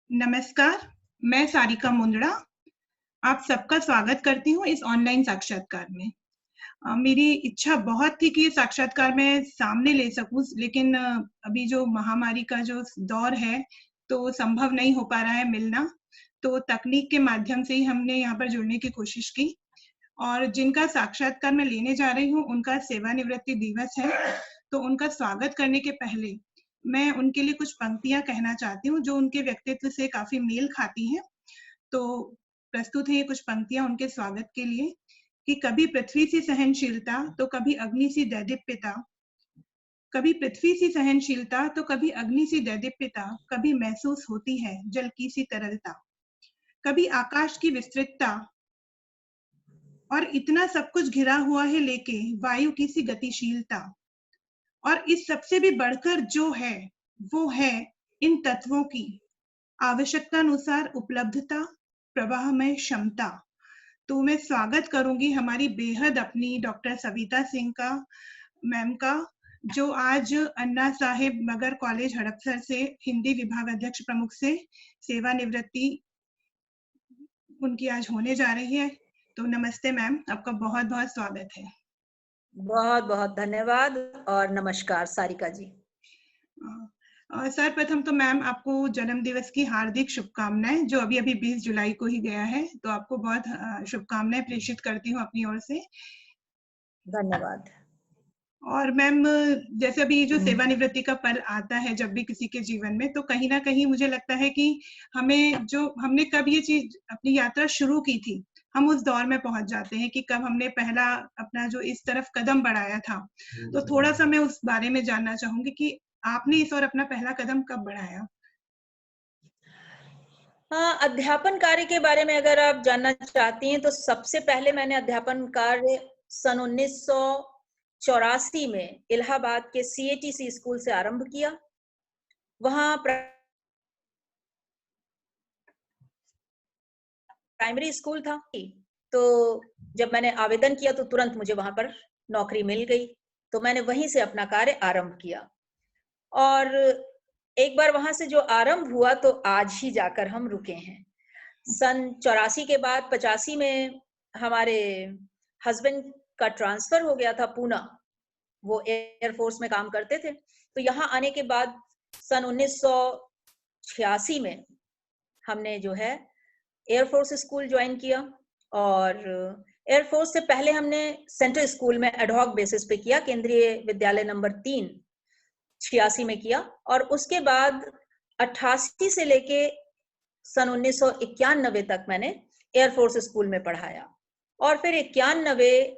नमस्कार, मैं सारिका मुंदड़ा आप सबका स्वागत करती हूँ इस ऑनलाइन साक्षात्कार में। मेरी इच्छा बहुत थी कि ये साक्षात्कार मैं सामने ले सकूँ, लेकिन अभी जो महामारी का जो दौर है, तो संभव नहीं हो पा रहा है मिलना। तो तकनीक के माध्यम से ही हमने यहाँ पर जुड़ने की कोशिश की और जिनका साक्षात्कार मैं लेने जा रही हूँ, उनका सेवानिवृत्ति दिवस है, तो उनका स्वागत करने के पहले मैं उनके लिए कुछ पंक्तियाँ कहना चाहती हूँ, जो उनके व्यक्तित्व से काफ़ी मेल खाती हैं। तो प्रस्तुत है ये कुछ पंक्तियाँ उनके स्वागत के लिए कि कभी पृथ्वी सी सहनशीलता तो कभी अग्नि सी दैदीप्यता, कभी पृथ्वी सी सहनशीलता तो कभी अग्नि सी दैदीप्यता, कभी महसूस होती है जल की सी तरलता, कभी आकाश की विस्तृतता और इतना सब कुछ घिरा हुआ है लेके वायु की सी गतिशीलता। और इस सबसे भी बढ़कर जो है वो है इन तत्वों की आवश्यकतानुसार उपलब्धता, प्रवाहमय क्षमता। तो मैं स्वागत करूंगी हमारी बेहद अपनी डॉक्टर सविता सिंह का, मैम का, जो आज अन्ना साहेब मगर कॉलेज हड़पसर से हिंदी विभाग अध्यक्ष प्रमुख से सेवानिवृत्ति उनकी आज होने जा रही है। तो नमस्ते मैम, आपका बहुत बहुत स्वागत है। बहुत बहुत धन्यवाद और नमस्कार सारिका जी। सर्वप्रथम तो मैम आपको जन्म दिवस की हार्दिक शुभकामनाएं, जो अभी 20 जुलाई को ही गया है, तो आपको बहुत शुभकामनाएं प्रेषित करती हूँ अपनी ओर से। धन्यवाद। और मैम जैसे अभी जो सेवानिवृत्ति का पल आता है जब भी किसी के जीवन में, तो कहीं ना कहीं मुझे लगता है कि हमने कब ये चीज अपनी यात्रा शुरू की थी, हम उस दौर में पहुंच जाते हैं कि कब हमने पहला अपना जो इस तरफ कदम बढ़ाया था। तो थोड़ा सा मैं उस बारे में जानना चाहूंगी कि आपने इस ओर अपना पहला कदम कब बढ़ाया? हाँ, अध्यापन कार्य के बारे में अगर आप जानना चाहती हैं तो सबसे पहले मैंने अध्यापन कार्य सन 1984 में इलाहाबाद के CATC स्कूल से आरंभ किया। वहाँ प्राइमरी स्कूल था, तो जब मैंने आवेदन किया तो तुरंत मुझे वहां पर नौकरी मिल गई, तो मैंने वहीं से अपना कार्य आरंभ किया। और एक बार वहां से जो आरंभ हुआ तो आज ही जाकर हम रुके हैं। सन 84 के बाद 85 में हमारे हस्बैंड का ट्रांसफर हो गया था पूना, वो एयरफोर्स में काम करते थे। तो यहाँ आने के बाद सन 1986 में हमने जो है एयरफोर्स स्कूल ज्वाइन किया। और एयरफोर्स से पहले हमने सेंट्रल स्कूल में एडहॉक बेसिस पे किया, केंद्रीय विद्यालय नंबर 3 86 में किया। और उसके बाद 88 से लेके सन 1991 तक मैंने एयरफोर्स स्कूल में पढ़ाया। और फिर 91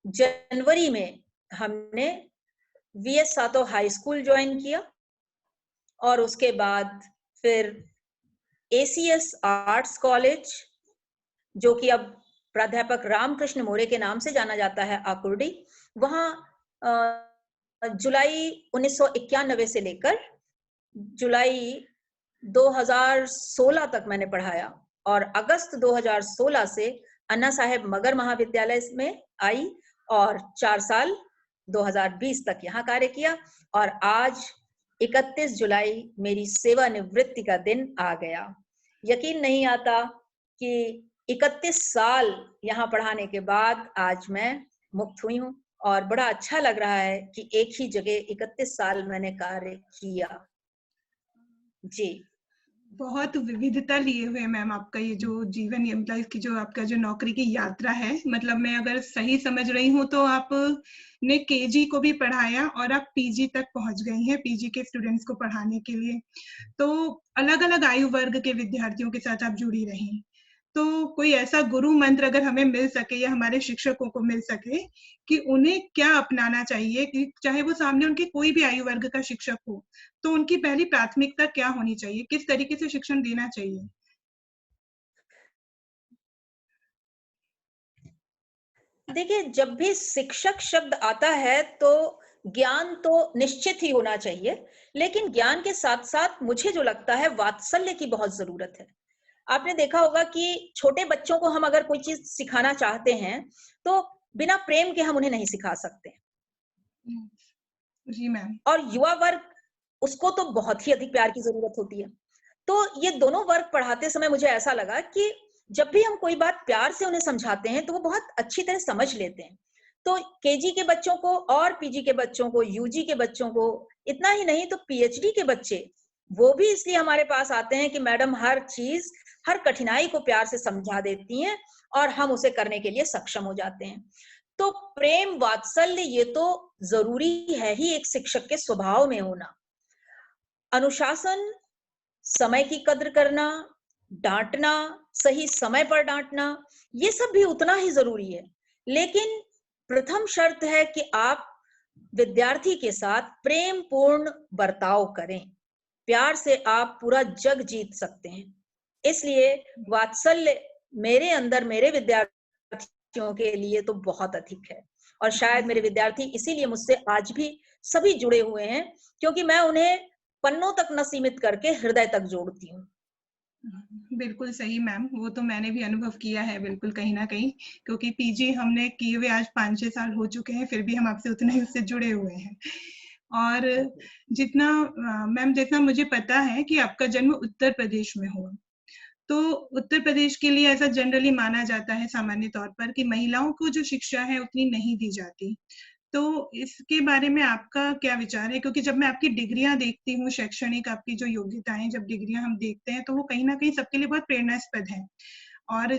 जनवरी में हमने VS सातो हाई स्कूल ज्वाइन किया। और उसके बाद फिर ACS आर्ट्स कॉलेज, जो कि अब प्राध्यापक रामकृष्ण मोरे के नाम से जाना जाता है, आकुर्डी, वहां जुलाई 1991 से लेकर जुलाई 2016 तक मैंने पढ़ाया। और अगस्त 2016 से अन्ना साहेब मगर महाविद्यालय में आई और 4 साल 2020 तक यहाँ कार्य किया। और आज 31 जुलाई मेरी सेवानिवृत्ति का दिन आ गया। यकीन नहीं आता कि 31 साल यहाँ पढ़ाने के बाद आज मैं मुक्त हुई हूँ और बड़ा अच्छा लग रहा है कि एक ही जगह 31 साल मैंने कार्य किया। जी, बहुत विविधता लिए हुए मैम आपका ये जो जीवन, ये मतलब इसकी जो आपका जो नौकरी की यात्रा है, मतलब मैं अगर सही समझ रही हूँ तो आपने केजी को भी पढ़ाया और आप पीजी तक पहुंच गई हैं, पीजी के स्टूडेंट्स को पढ़ाने के लिए। तो अलग अलग आयु वर्ग के विद्यार्थियों के साथ आप जुड़ी रही। तो कोई ऐसा गुरु मंत्र अगर हमें मिल सके या हमारे शिक्षकों को मिल सके कि उन्हें क्या अपनाना चाहिए, कि चाहे वो सामने उनके कोई भी आयु वर्ग का शिक्षक हो, तो उनकी पहली प्राथमिकता क्या होनी चाहिए, किस तरीके से शिक्षण देना चाहिए? देखिए, जब भी शिक्षक शब्द आता है तो ज्ञान तो निश्चित ही होना चाहिए, लेकिन ज्ञान के साथ साथ मुझे जो लगता है वात्सल्य की बहुत जरूरत है। आपने देखा होगा कि छोटे बच्चों को हम अगर कोई चीज सिखाना चाहते हैं तो बिना प्रेम के हम उन्हें नहीं सिखा सकते। जी मैम। और युवा वर्ग उसको तो बहुत ही अधिक प्यार की जरूरत होती है। तो ये दोनों वर्ग पढ़ाते समय मुझे ऐसा लगा कि जब भी हम कोई बात प्यार से उन्हें समझाते हैं तो वो बहुत अच्छी तरह समझ लेते हैं। तो केजी के बच्चों को और पीजी के बच्चों को, यूजी के बच्चों को, इतना ही नहीं तो पीएचडी के बच्चे, वो भी इसलिए हमारे पास आते हैं कि मैडम हर चीज, हर कठिनाई को प्यार से समझा देती हैं और हम उसे करने के लिए सक्षम हो जाते हैं। तो प्रेम वात्सल्य ये तो जरूरी है ही एक शिक्षक के स्वभाव में होना। अनुशासन, समय की कद्र करना, डांटना, सही समय पर डांटना, ये सब भी उतना ही जरूरी है। लेकिन प्रथम शर्त है कि आप विद्यार्थी के साथ प्रेम पूर्ण बर्ताव करें। प्यार से आप पूरा जग जीत सकते हैं। इसलिए वात्सल्य मेरे अंदर, मेरे विद्यार्थियों के लिए तो बहुत अधिक है और शायद मेरे विद्यार्थी इसीलिए मुझसे आज भी सभी जुड़े हुए हैं, क्योंकि मैं उन्हें पन्नों तक न सीमित करके हृदय तक जोड़ती हूँ। बिल्कुल सही मैम, वो तो मैंने भी अनुभव किया है बिल्कुल कहीं न कहीं, क्योंकि पीजी हमने किए हुए आज 5-6 साल हो चुके हैं, फिर भी हम आपसे उतने ही उससे जुड़े हुए हैं। और जितना मैम जितना मुझे पता है कि आपका जन्म उत्तर प्रदेश में हुआ, तो उत्तर प्रदेश के लिए ऐसा जनरली माना जाता है सामान्य तौर पर कि महिलाओं को जो शिक्षा है उतनी नहीं दी जाती। तो इसके बारे में आपका क्या विचार है? क्योंकि जब मैं आपकी डिग्रियाँ देखती हूँ, शैक्षणिक आपकी जो योग्यताएँ जब डिग्रियाँ हम देखते हैं, तो वो कहीं न कहीं सबके लिए बहुत प्रेरणास्पद है। और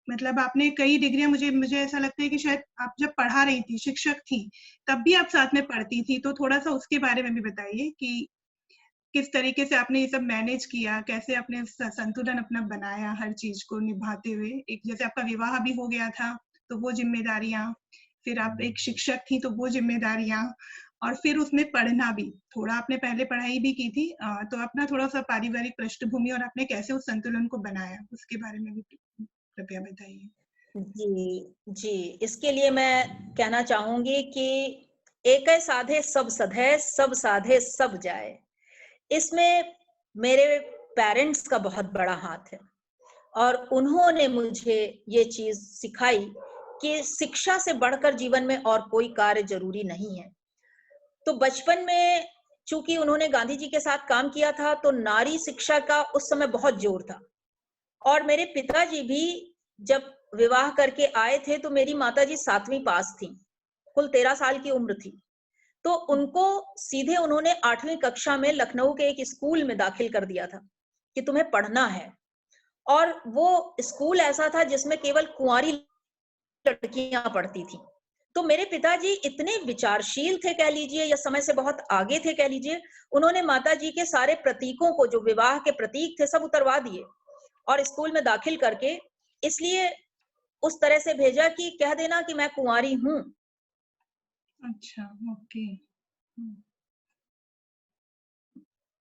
मतलब आपने कई डिग्रियाँ, मुझे मुझे ऐसा लगता है कि शायद आप जब पढ़ा रही थी, शिक्षक थी, तब भी आप साथ में पढ़ती थी, तो थोड़ा-सा उसके बारे में भी बताइए कि किस तरीके से आपने ये सब मैनेज किया? कैसे आपने संतुलन अपना बनाया हर चीज़ को निभाते हुए? एक जैसे आपका विवाह भी हो गया था, तो वो ज़िम्मेदारियाँ, फिर आप एक शिक्षक थी, तो वो ज़िम्मेदारियाँ, और फिर उसमें पढ़ना भी। थोड़ा आपने पहले पढ़ाई भी की थी, तो अपना थोड़ा-सा पारिवारिक पृष्ठभूमि और आपने कैसे उस संतुलन को बनाया, उसके बारे में भी कृपया बताइए? जी, जी। इसके लिए मैं कहना चाहूँगी कि एकै साधे सब सधै, सब साधे सब जाए। इसमें मेरे पेरेंट्स का बहुत बड़ा हाथ है और उन्होंने मुझे ये चीज़ सिखाई कि शिक्षा से बढ़कर जीवन में और कोई कार्य ज़रूरी नहीं है। तो बचपन में चूँकि उन्होंने गांधी जी के साथ काम किया था, तो नारी शिक्षा का उस समय बहुत ज़ोर था। और मेरे पिताजी भी जब विवाह करके आए थे, तो मेरी माताजी 7वीं पास थीं, कुल 13 साल की उम्र थी। तो उनको सीधे उन्होंने 8वीं कक्षा में लखनऊ के एक स्कूल में दाखिल कर दिया था कि तुम्हें पढ़ना है। और वो स्कूल ऐसा था जिसमें केवल कुंवारी लड़कियां पढ़ती थी। तो मेरे पिताजी इतने विचारशील थे कह लीजिए, या समय से बहुत आगे थे कह लीजिए, उन्होंने माताजी के सारे प्रतीकों को, जो विवाह के प्रतीक थे, सब उतरवा दिए और स्कूल में दाखिल करके इसलिए उस तरह से भेजा कि कह देना कि मैं कुंवारी हूँ। अच्छा, ओके। हुँ।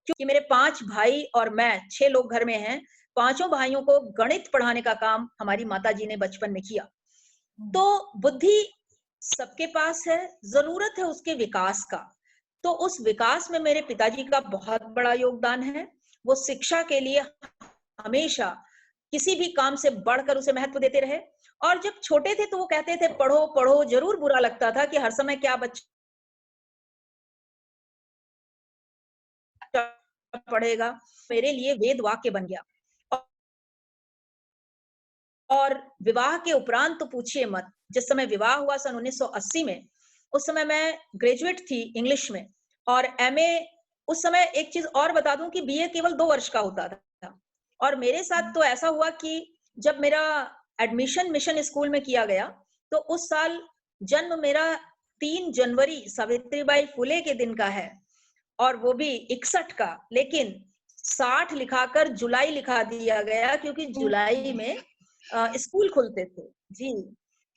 क्योंकि मेरे 5 भाई और मैं 6 लोग घर में हैं, पाँचों भाइयों को गणित पढ़ाने का काम हमारी माताजी ने बचपन में किया। तो बुद्धि सबके पास है, ज़रूरत है उसके विकास का। तो उस विकास में मेरे पिताजी का बहुत बड़ा योगदान है। वो शिक्षा के लिए हमेशा किसी भी काम से बढ़कर उसे महत्व देते रहे। और जब छोटे थे तो वो कहते थे पढ़ो, पढ़ो, ज़रूर बुरा लगता था कि हर समय क्या बच्चा पढ़ेगा। मेरे लिए वेद वाक्य बन गया। और विवाह के उपरांत तो पूछिए मत। जिस समय विवाह हुआ सन 1980 में, उस समय मैं ग्रेजुएट थी इंग्लिश में और एमए। उस समय एक चीज़ और बता दूँ कि बीए केवल 2 वर्ष का होता था। और मेरे साथ तो ऐसा हुआ कि जब मेरा एडमिशन मिशन स्कूल में किया गया, तो उस साल जन्म मेरा 3 जनवरी सावित्रीबाई फुले के दिन का है और वो भी 61 का, लेकिन 60 लिखाकर जुलाई लिखा दिया गया क्योंकि जुलाई ओके। में स्कूल खुलते थे। जी।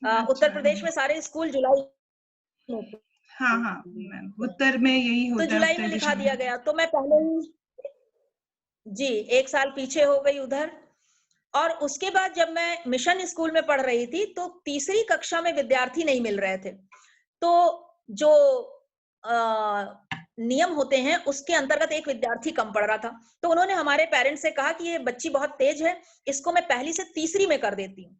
उत्तर अच्छा। प्रदेश में सारे स्कूल जुलाई में थे। हाँ, हाँ, मैम, उत्तर में यही तो होता है, जुलाई उत्तर में लिखा दिशा में। दिया गया, तो मैं पहले ही जी, 1 साल पीछे हो गई उधर। और उसके बाद जब मैं मिशन स्कूल में पढ़ रही थी, तो तीसरी कक्षा में विद्यार्थी नहीं मिल रहे थे। तो जो नियम होते हैं, उसके अंतर्गत एक विद्यार्थी कम पड़ रहा था। तो उन्होंने हमारे पेरेंट्स से कहा कि ये बच्ची बहुत तेज है, इसको मैं पहली से तीसरी में कर देती हूँ।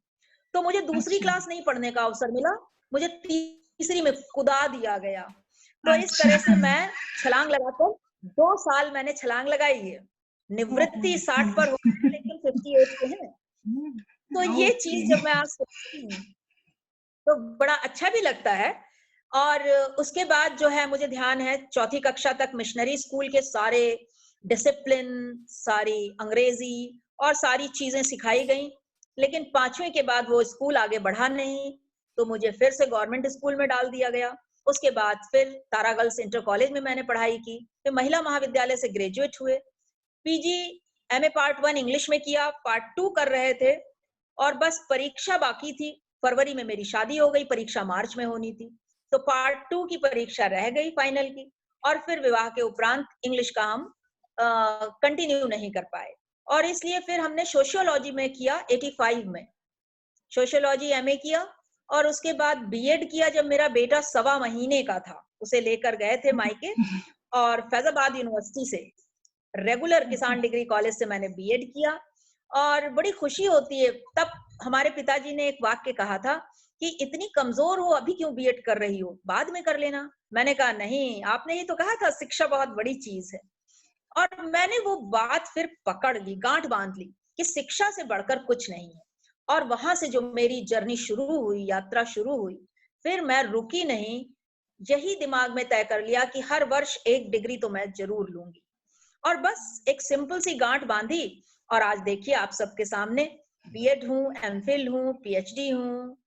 तो मुझे दूसरी अच्छा, क्लास नहीं पढ़ने का अवसर मिला, मुझे तीसरी में कुदा दिया गया। तो इस तरह अच्छा। से मैं छलांग लगाकर 2 साल मैंने छलांग लगाई है। निवृत्ति 60 पर हो गई, लेकिन 58 पे है। तो ये ओके। चीज़ जब मैं आज सोचती हूँ, तो बड़ा अच्छा भी लगता है। और उसके बाद जो है मुझे ध्यान है, चौथी कक्षा तक मिशनरी स्कूल के सारे डिसिप्लिन, सारी अंग्रेजी और सारी चीजें सिखाई गई। लेकिन 5वीं के बाद वो स्कूल आगे बढ़ा नहीं, तो मुझे फिर से गवर्नमेंट स्कूल में डाल दिया गया। उसके बाद फिर तारा गर्ल्स इंटर कॉलेज में मैंने पढ़ाई की, फिर महिला महाविद्यालय से ग्रेजुएट हुए। पीजी, एमए पार्ट 1 इंग्लिश में किया, पार्ट 2 कर रहे थे और बस परीक्षा बाकी थी। फरवरी में मेरी शादी हो गई, परीक्षा मार्च में होनी थी। तो पार्ट 2 की परीक्षा रह गई फाइनल की, और फिर विवाह के उपरांत इंग्लिश का हम कंटिन्यू नहीं कर पाए, और इसलिए फिर हमने सोशियोलॉजी में किया 85 में। सोशियोलॉजी एमए किया और उसके बाद बीएड किया। जब मेरा बेटा 1.25 महीने का था, उसे लेकर गए थे मायके, और फैजाबाद यूनिवर्सिटी से रेगुलर किसान डिग्री कॉलेज से मैंने बीएड किया। और बड़ी खुशी होती है। तब हमारे पिताजी ने एक वाक्य कहा था कि इतनी कमजोर हो, अभी क्यों बीएड कर रही हो, बाद में कर लेना। मैंने कहा नहीं, आपने ही तो कहा था शिक्षा बहुत बड़ी चीज है। और मैंने वो बात फिर पकड़ ली, गांठ बांध ली कि शिक्षा से बढ़कर कुछ नहीं है। और वहां से जो मेरी जर्नी शुरू हुई, यात्रा शुरू हुई, फिर मैं रुकी नहीं। यही दिमाग में तय कर लिया कि हर वर्ष एक डिग्री तो मैं जरूर लूंगी। और बस एक सिंपल सी गांठ बांधी, और आज देखिए आप सबके सामने बीएड हूँ, एमफिल हूँ, पीएचडी हूँ,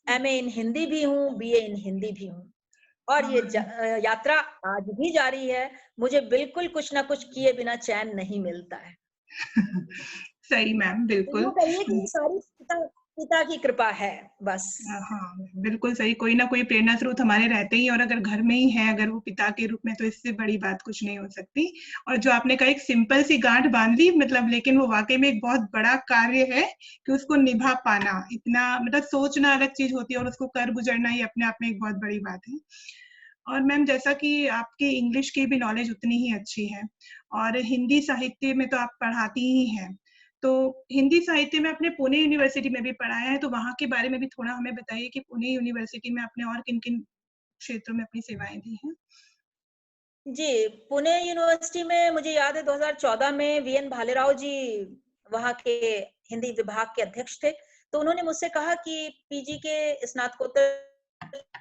एमए इन हिंदी भी हूँ, बीए इन हिंदी भी हूँ। और ये यात्रा आज भी जारी है। मुझे बिल्कुल कुछ ना कुछ किए बिना चैन नहीं मिलता है। सही मैम, तो यूँ बिल्कुल। कहिए कि ये सारी पिता की कृपा है बस। हाँ, बिल्कुल सही। कोई ना कोई प्रेरणा स्रोत हमारे रहते ही, और अगर घर में ही है, अगर वो पिता के रूप में, तो इससे बड़ी बात कुछ नहीं हो सकती। और जो आपने कहा एक सिंपल सी गांठ बांध ली, मतलब लेकिन वो वाक़ई में एक बहुत बड़ा कार्य है कि उसको निभा पाना। इतना मतलब सोचना अलग चीज़ होती है और उसको कर गुज़रना ये अपने आप में एक बहुत बड़ी बात है। और मैम जैसा कि आपकी इंग्लिश की भी नॉलेज उतनी ही अच्छी है, और हिंदी साहित्य में तो आप पढ़ाती ही हैं। तो हिंदी साहित्य में आपने पुणे यूनिवर्सिटी में भी पढ़ाया है, तो वहाँ के बारे में भी थोड़ा हमें बताइए कि पुणे यूनिवर्सिटी में आपने और किन-किन क्षेत्रों में अपनी सेवाएँ दी हैं? जी, पुणे यूनिवर्सिटी में मुझे याद है 2014 में वीएन भालेराव जी वहाँ के हिंदी विभाग के अध्यक्ष थे। तो उन्होंने मुझसे कहा कि पीजी के स्नातकोत्तर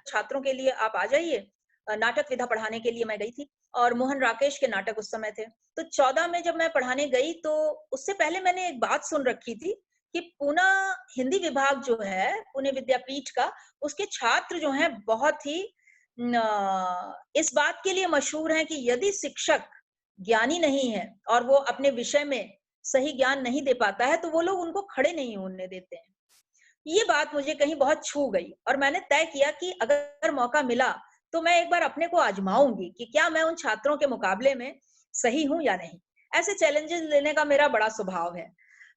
छात्रों के लिए आप आ जाइए। नाटक विधा पढ़ाने के लिए मैं गई थी, और मोहन राकेश के नाटक उस समय थे। तो 14 में जब मैं पढ़ाने गई, तो उससे पहले मैंने एक बात सुन रखी थी कि पूना हिंदी विभाग जो है, पुणे विद्यापीठ का, उसके छात्र जो हैं बहुत ही इस बात के लिए मशहूर हैं कि यदि शिक्षक ज्ञानी नहीं है और वो अपने विषय में सही ज्ञान नहीं दे पाता है, तो वो लोग उनको खड़े नहीं होने देते हैं। ये बात मुझे कहीं बहुत छू गई, और मैंने तय किया कि अगर मौका मिला तो मैं एक बार अपने को आजमाऊंगी कि क्या मैं उन छात्रों के मुकाबले में सही हूं या नहीं। ऐसे चैलेंजेस लेने का मेरा बड़ा स्वभाव है।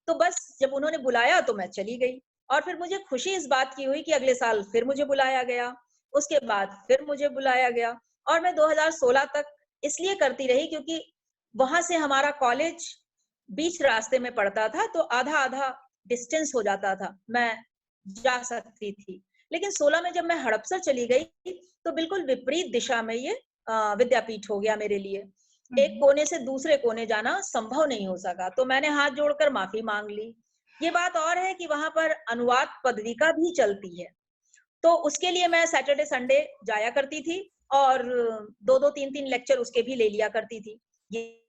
तो बस जब उन्होंने बुलाया तो मैं चली गई, और फिर मुझे खुशी इस बात की हुई कि अगले साल फिर मुझे बुलाया गया, उसके बाद फिर मुझे बुलाया गया, और मैं 2016 तक इसलिए करती रही क्योंकि वहां से हमारा कॉलेज बीच रास्ते में पड़ता था, तो आधा आधा डिस्टेंस हो जाता था, मैं जा सकती थी। लेकिन 16 में जब मैं हड़पसर चली गई, तो बिल्कुल विपरीत दिशा में ये विद्यापीठ हो गया मेरे लिए। एक कोने से दूसरे कोने जाना संभव नहीं हो सका, तो मैंने हाथ जोड़कर माफी मांग ली। ये बात और है कि वहां पर अनुवाद पदविका भी चलती है, तो उसके लिए मैं सैटरडे संडे जाया करती थी, और 2-2 3-3 लेक्चर उसके भी ले लिया करती थी। ये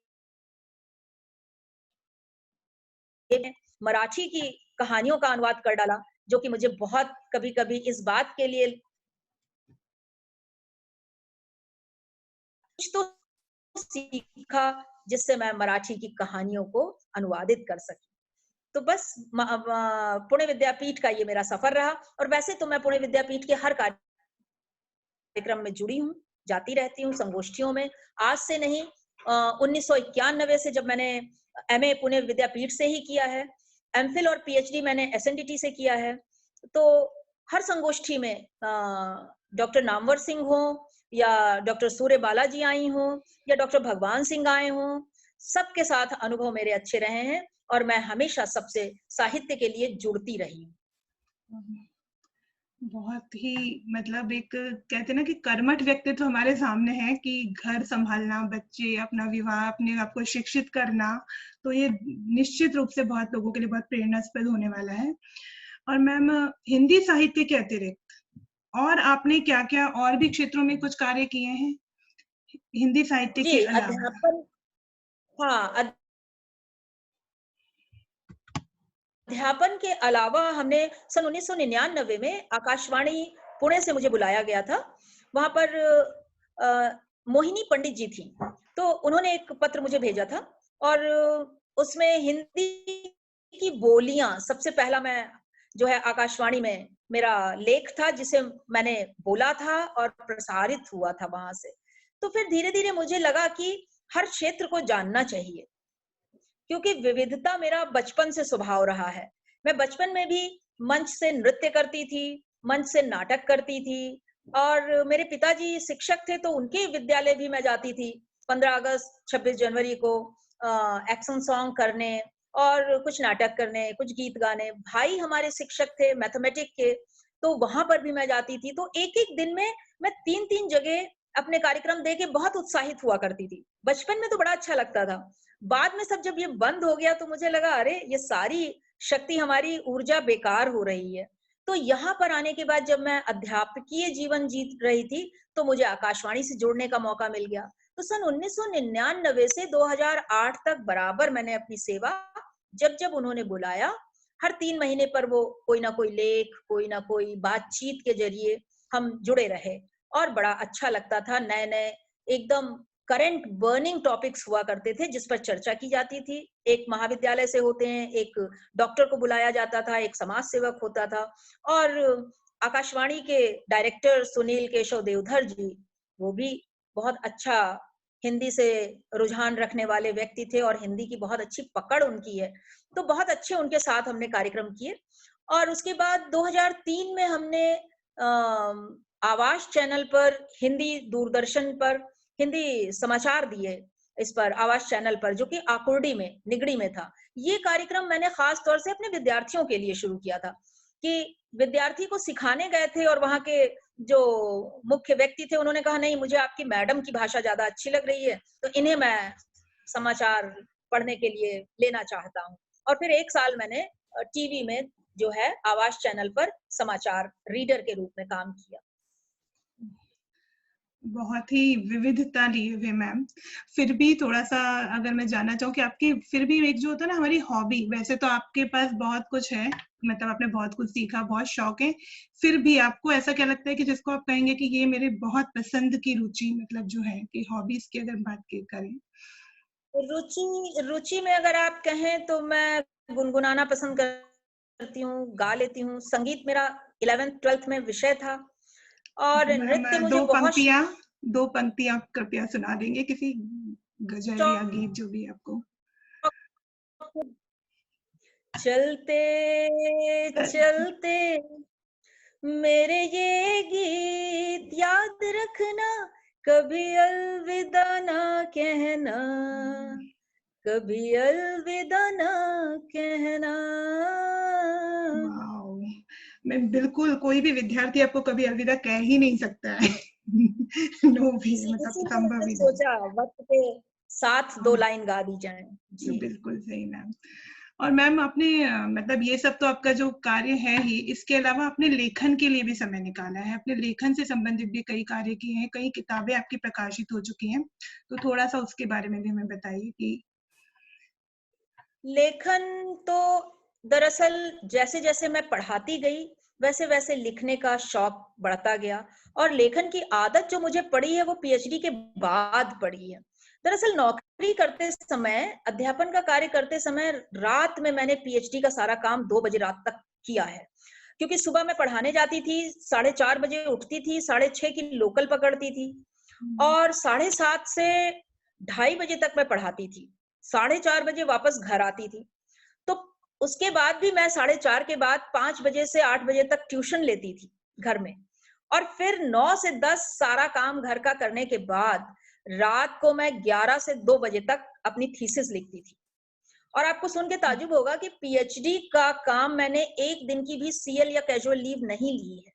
मराठी की कहानियों का अनुवाद कर डाला, जो कि मुझे बहुत कभी-कभी इस बात के लिए कुछ तो सीखा जिससे मैं मराठी की कहानियों को अनुवादित कर सकी। तो बस पुणे विद्यापीठ का ये मेरा सफर रहा। और वैसे तो मैं पुणे विद्यापीठ के हर कार्यक्रम में जुड़ी हूँ, जाती रहती हूँ संगोष्ठियों में। आज से नहीं, 1991 से जब मैंने एमए पुणे विद्यापीठ से ही किया है, एमफिल और पीएचडी मैंने एसएनडीटी से किया है। तो हर संगोष्ठी में डॉक्टर नामवर सिंह हो, या डॉक्टर सूर्य बालाजी आई हो, या डॉक्टर भगवान सिंह आए हो, सबके साथ अनुभव मेरे अच्छे रहे हैं, और मैं हमेशा सबसे साहित्य के लिए जुड़ती रही हूँ। बहुत ही मतलब एक कहते हैं ना कि कर्मठ व्यक्तित्व हमारे सामने है कि घर संभालना, बच्चे, अपना विवाह, अपने आप को शिक्षित करना, तो ये निश्चित रूप से बहुत लोगों के लिए बहुत प्रेरणास्पद होने वाला है। और मैम, हिंदी साहित्य के अतिरिक्त और आपने क्या-क्या और भी क्षेत्रों में कुछ कार्य किए हैं, हिंदी साहित्य जी, के अलावा? अध्यापन, हाँ, अध्यापन के अलावा हमने सन 1999 में आकाशवाणी पुणे से मुझे बुलाया गया था। वहाँ पर मोहिनी पंडित जी थी, तो उन्होंने एक पत्र मुझे भेजा था और उसमें हिंदी की बोलियाँ सबसे पहला मैं जो है आकाशवाणी में मेरा लेख था जिसे मैंने बोला था और प्रसारित हुआ था वहाँ से। तो फिर धीरे-धीरे मुझे लगा कि हर क्षेत्र को जानना चाहिए। क्योंकि विविधता मेरा बचपन से स्वभाव रहा है। मैं बचपन में भी मंच से नृत्य करती थी, मंच से नाटक करती थी और मेरे पिताजी शिक्षक थे तो उनके विद्यालय भी मैं जाती थी। 15 अगस्त, 26 जनवरी को एक्शन सॉन्ग करने और कुछ नाटक करने, कुछ गीत गाने। भाई हमारे शिक्षक थे मैथमेटिक के, तो वहाँ पर भी मैं जाती थी। तो एक-एक दिन में मैं 3-3 जगह अपने कार्यक्रम दे के बहुत उत्साहित हुआ करती थी। बचपन में तो बड़ा अच्छा लगता था। बाद में सब जब ये बंद हो गया तो मुझे लगा अरे ये सारी शक्ति हमारी ऊर्जा बेकार हो रही है। तो यहाँ पर आने के बाद जब मैं अध्यापकीय जीवन जीत रही थी तो मुझे आकाशवाणी से जुड़ने का मौका मिल गया। तो सन 1999 से 2008 तक बराबर मैंने अपनी सेवा, जब-जब उन्होंने बुलाया, हर 3 महीने पर वो कोई ना कोई लेख, कोई ना कोई बातचीत के ज़रिए हम जुड़े रहे और बड़ा अच्छा लगता था। नए-नए एकदम करंट बर्निंग टॉपिक्स हुआ करते थे जिस पर चर्चा की जाती थी। एक महाविद्यालय से होते हैं, एक डॉक्टर को बुलाया जाता था, एक समाज सेवक होता था और आकाशवाणी के डायरेक्टर सुनील केशव देवधर जी, वो भी बहुत अच्छा हिंदी से रुझान रखने वाले व्यक्ति थे और हिंदी की बहुत अच्छी पकड़ उनकी है। तो बहुत अच्छे उनके साथ हमने कार्यक्रम किए और उसके बाद 2003 में हमने आवाज चैनल पर हिंदी दूरदर्शन पर हिंदी समाचार दिए इस पर आवाज चैनल पर जो कि आकुर्डी में निगड़ी में था। ये कार्यक्रम मैंने खास तौर से अपने विद्यार्थियों के लिए शुरू किया था कि विद्यार्थी को सिखाने गए थे और वहाँ के जो मुख्य व्यक्ति थे उन्होंने कहा नहीं मुझे आपकी मैडम की भाषा ज्यादा अच्छी लग रही है तो इन्हें मैं समाचार पढ़ने के लिए लेना चाहता हूँ। और फिर 1 साल मैंने टीवी में जो है आवाज चैनल पर समाचार रीडर के रूप में काम किया। बहुत ही विविधता लिए हुए मैम। फिर भी थोड़ा-सा अगर मैं जानना चाहूँ कि आपकी फिर भी एक जो होता है ना हमारी हॉबी, वैसे तो आपके पास बहुत कुछ है, मतलब आपने बहुत कुछ सीखा, बहुत शौक है। फिर भी आपको ऐसा क्या लगता है कि जिसको आप कहेंगे कि ये मेरे बहुत पसंद की रुचि मतलब जो है कि हॉबीज़ की अगर बात की करें? रुचि रुचि में अगर आप कहें तो मैं गुनगुनाना पसंद करती हूँ, गा लेती हूँ। संगीत मेरा 11th-12th में विषय था और मैम नृत्य मुझे 2 बहुत पंक्तियाँ 2 पंक्तियाँ कृपया सुना देंगे किसी गज़ल या शौक। गीत जो भी आपको चलते चलते मेरे ये गीत याद रखना, कभी अलविदा ना कहना, कभी अलविदा ना कहना। वाओ! मैं बिल्कुल कोई भी विद्यार्थी आपको कभी अलविदा कह ही नहीं सकता है। नो भी मतलब इसीलिए संभव मैंने ही नहीं। सोचा वक्त के साथ 2 हाँ, लाइन गा दी जाएँ। जी। बिल्कुल सही मैम। और मैम आपने मतलब ये सब तो आपका जो कार्य है ही, इसके अलावा आपने लेखन के लिए भी समय निकाला है। अपने लेखन से संबंधित भी कई कार्य किए हैं, कई किताबें आपकी प्रकाशित हो चुकी हैं। तो थोड़ा-सा उसके बारे में भी हमें बताइए कि लेखन तो दरअसल जैसे-जैसे मैं पढ़ाती गई, वैसे-वैसे लिखने का शौक बढ़ता गया और लेखन की आदत जो मुझे पड़ी है, वो पीएचडी के बाद पड़ी है। दरअसल नौकरी करते समय, अध्यापन का कार्य करते समय रात में मैंने पीएचडी का सारा काम 2 बजे रात तक किया है। क्योंकि सुबह मैं पढ़ाने जाती थी, 4:30 बजे उठती थी, 6:30 की लोकल पकड़ती थी और 7:30 से 2:30 बजे तक मैं पढ़ाती थी। 4:30 बजे वापस घर आती थी। तो उसके बाद भी मैं 4:30 के बाद 5 बजे से 8 बजे तक ट्यूशन लेती थी घर में और फिर 9 से 10 सारा काम घर का करने के बाद रात को मैं 11 से 2 बजे तक अपनी थीसिस लिखती थी। और आपको सुन के ताज्जुब होगा कि पीएचडी का काम मैंने 1 दिन की भी सीएल या कैजुअल लीव नहीं ली है।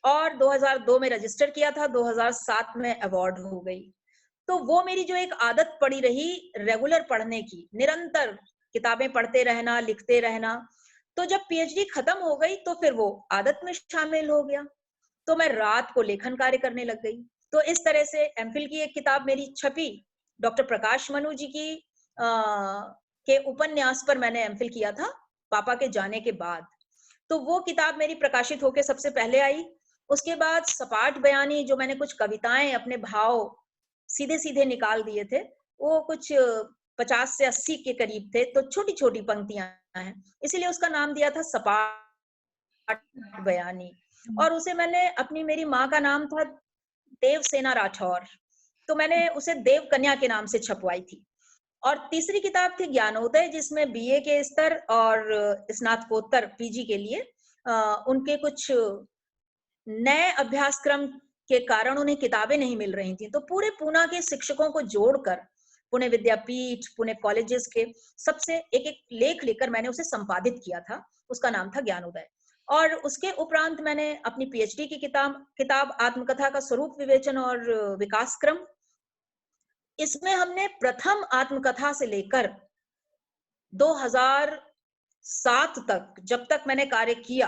और 2002 में रजिस्टर किया था, 2007 में अवार्ड हो गई। तो वो मेरी जो एक आदत पड़ी रही रेगुलर पढ़ने की, निरंतर किताबें पढ़ते रहना, लिखते रहना, तो जब पीएचडी खत्म हो गई तो फिर वो आदत में शामिल हो गया। तो मैं रात को लेखन कार्य करने लग गई। तो इस तरह से एमफिल की एक किताब मेरी छपी, डॉक्टर प्रकाश मनु जी की के उपन्यास पर मैंने एमफिल किया था पापा के जाने के बाद। तो वो किताब मेरी प्रकाशित होके सबसे पहले आई। उसके बाद सपाट बयानी, जो मैंने कुछ कविताएं अपने भाव सीधे-सीधे निकाल दिए थे, वो कुछ 50 से 80 के करीब थे, तो छोटी-छोटी पंक्तियां हैं, इसीलिए उसका नाम दिया था सपाट बयानी। और उसे मैंने मेरी माँ का नाम था देवसेना राठौर, तो मैंने उसे देव कन्या के नाम से छपवाई थी। और तीसरी किताब थी ज्ञानोदय, जिसमें बीए के स्तर और स्नातकोत्तर पीजी के लिए उनके कुछ नए अभ्यासक्रम के कारण उन्हें किताबें नहीं मिल रही थी, तो पूरे पूना के शिक्षकों को जोड़कर पुणे विद्यापीठ, पुणे कॉलेजेस के सबसे एक एक लेख लेकर मैंने उसे संपादित किया था। उसका नाम था ज्ञानोदय। और उसके उपरांत मैंने अपनी पीएचडी की किताब आत्मकथा का स्वरूप विवेचन और विकास क्रम, इसमें हमने प्रथम आत्मकथा से लेकर 2007 तक, जब तक मैंने कार्य किया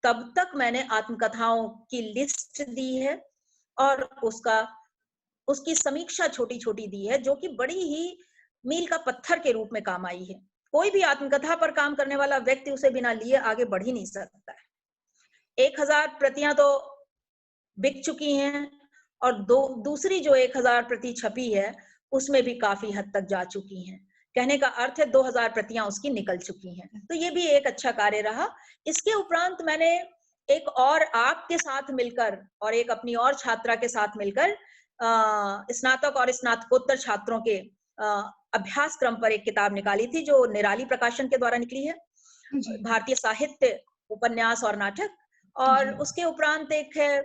तब तक मैंने आत्मकथाओं की लिस्ट दी है और उसकी समीक्षा छोटी-छोटी दी है, जो कि बड़ी ही मील का पत्थर के रूप में काम आई है। कोई भी आत्मकथा पर काम करने वाला व्यक्ति उसे बिना लिए आगे बढ़ ही नहीं सकता है। 1000 प्रतियां तो बिक चुकी हैं और दूसरी जो 1000 प्रति छपी है, उसमें भी काफी हद तक जा चुकी हैं। कहने का अर्थ है 2000 प्रतियां उसकी निकल चुकी हैं। तो ये भी एक अच्छा कार्य रहा। इसके उपरांत मैंने एक और आपके साथ मिलकर और एक अपनी और छात्रा के साथ मिलकर स्नातक और स्नातकोत्तर छात्रों के अभ्यास क्रम पर एक किताब निकाली थी, जो निराली प्रकाशन के द्वारा निकली है, भारतीय साहित्य, उपन्यास और नाटक। और उसके उपरांत एक है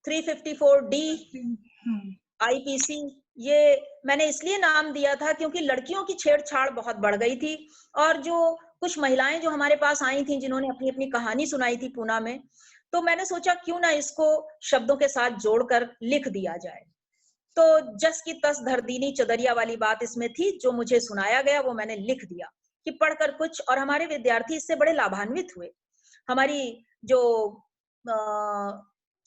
354D आईपीसी। ये मैंने इसलिए नाम दिया था क्योंकि लड़कियों की छेड़छाड़ बहुत बढ़ गई थी, और जो कुछ महिलाएं जो हमारे पास आई थी, जिन्होंने अपनी अपनी कहानी सुनाई थी पूना में, तो मैंने सोचा क्यों ना इसको शब्दों के साथ जोड़कर लिख दिया जाए। तो जस की तस धर दीनी चदरिया वाली बात इसमें थी। जो मुझे सुनाया गया वो मैंने लिख दिया कि पढ़कर कुछ, और हमारे विद्यार्थी इससे बड़े लाभान्वित हुए। हमारी जो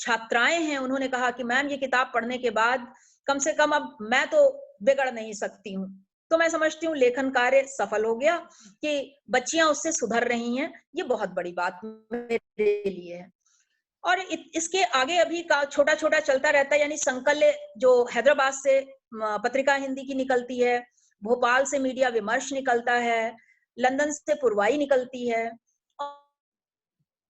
छात्राएं हैं, उन्होंने कहा कि मैम ये किताब पढ़ने के बाद कम से कम अब मैं तो बिगड़ नहीं सकती हूँ। तो मैं समझती हूँ लेखन कार्य सफल हो गया कि बच्चियां उससे सुधर रही हैं। ये बहुत बड़ी बात मेरे लिए है। और इसके आगे अभी का छोटा छोटा चलता रहता है, यानी संकल्य जो हैदराबाद से पत्रिका हिंदी की निकलती है, भोपाल से मीडिया विमर्श निकलता है, लंदन से पूर्वाई निकलती है,